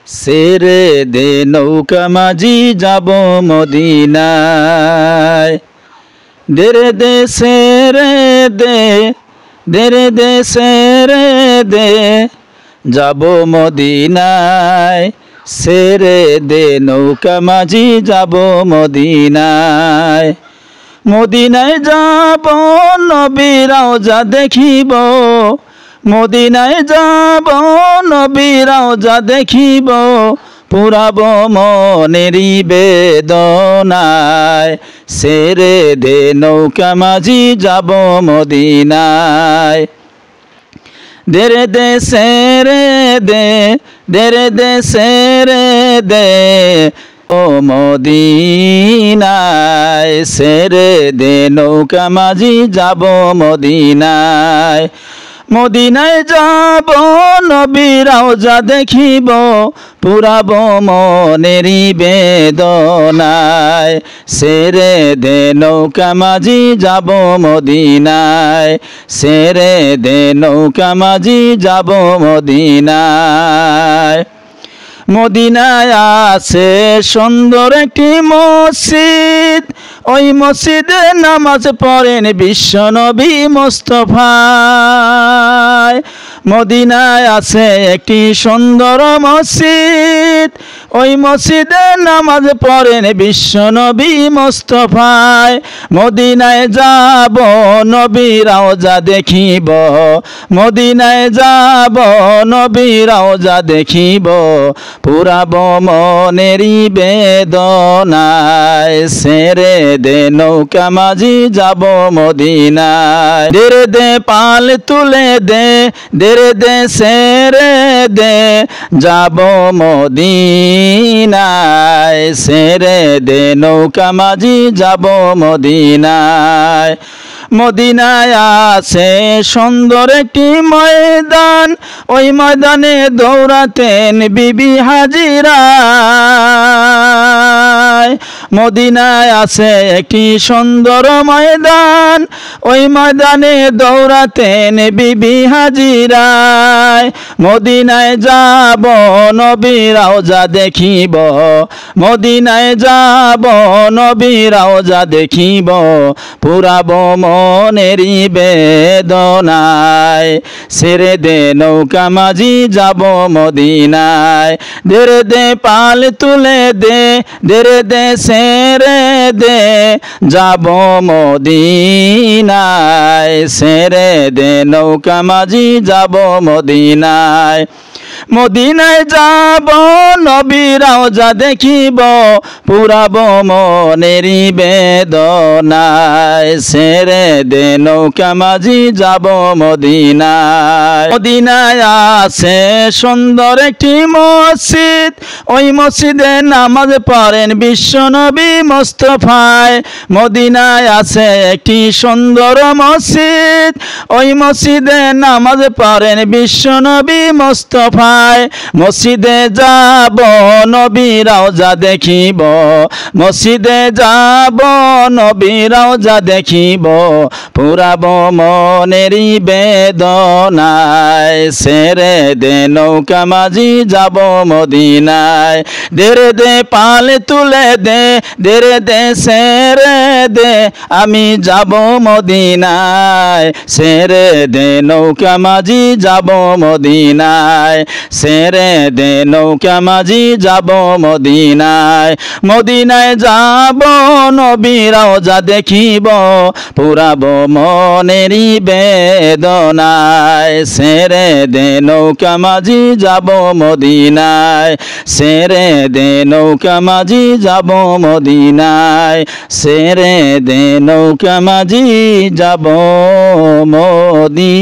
সেরে দে নৌকা মাঝি যাব মদিনায়। দেরে দে সেরে দে, দেরে দে সেরে দে, যাব মদিনায়। সেরে দে নৌকা মাঝি যাব মদিনায়। মদিনায় যাব নবীর রওজা দেখিব, মদিনায় যাব নবীর রওজা দেখিব, পুরাব মনেরি বেদনায়। সেরে দে নৌকা মাঝি যাব মদিনায়। দেরে দে সেরে দে, দেরে দে সেরে দে, ও মদিনায়। সেরে দে নৌকা মাঝি যাব মদিনায়। মদিনায় যাব নবীর রওজা দেখিব, পুরাব মনেরি বেদনায়। সেরে দে নৌকা মাঝি যাব মদিনায়। সেরে দে নৌকা মাঝি যাব মদিনায়। মদিনায় আছে সুন্দর একটি মসজিদ, ওই মসজিদে নামাজ পড়েন বিশ্বনবী মুস্তাফায়। মদিনায় আছে একটি সুন্দর মসজিদ, ওই মসজিদে নামাজ পড়েন বিশ্বনবী মুস্তাফায়। মদিনায় যাব নবীর রওজা দেখিব, মদিনায় যাব নবীর রওজা দেখিব, পুরাব মনেরি বেদনায়। সেরে দে নৌকা মাঝি যাব মদিনায়। দেরে দে পাল তুলে দে, দেরে দে সেরে দে, যাব মদিনায়। সেরে দে নৌকা মাঝি যাব মদিনায়। মদিনায় আছে সুন্দর একটি ময়দান, ওই ময়দানে দৌড়াতেন বিবি হাজিরা। মদিনায় আছে একটি সুন্দর ময়দান, ওই ময়দানে দৌড়াতেন বিবি হাজিরা। মদিনায় যাব নবীর রওজা দেখিব, মদিনায় যাব নবীর রওজা দেখিব, পুরাব মনেরি বেদনায়। সেরে দে নৌকা মাঝি যাব মদিনায়। দেরে দে পাল তুলে দে, দেরে দে সেরে দে, যাব মদিনায়। সেরে দে নৌকা মাঝি যাব মদিনায়। মদিনায় যাব নবীর রওজা দেখিব, পুরাব মনেরি বেদনায়। সেরে দে নৌকা মাঝি যাব মদিনায়। মদিনায় আছে সুন্দর একটি মসজিদ, ওই মসজিদে নামাজ পড়েন বিশ্বনবী মুস্তাফায়। মদিনায় আছে একটি সুন্দর মসজিদ, ওই মসজিদে নামাজ পড়েন বিশ্বনবী মুস্তাফায়। মসজিদে যাব নবীর রওজা দেখিব, মসজিদে যাব নবীর রওজা দেখিব, পুরাব মনেরি বেদনায়। সেরে দে নৌকা মাঝি যাব মদিনায়। দেরে দে পাল তুলে দে, দেরে দে সেরে দে, আমি যাব মদিনায়। সেরে দে নৌকা মাঝি যাব মদিনায়। সেরে দে নৌকা মাঝি যাব মদিনায়। মদিনায় যাব নবীর রওজা দেখিব, পুরাব মনেরি বেদনায়। সেরে দে নৌকা মাঝি যাব মদিনায়। সেরে দে নৌকা মাঝি যাব মদিনায়। সেরে দে নৌকা মাঝি যাব মদিনায়।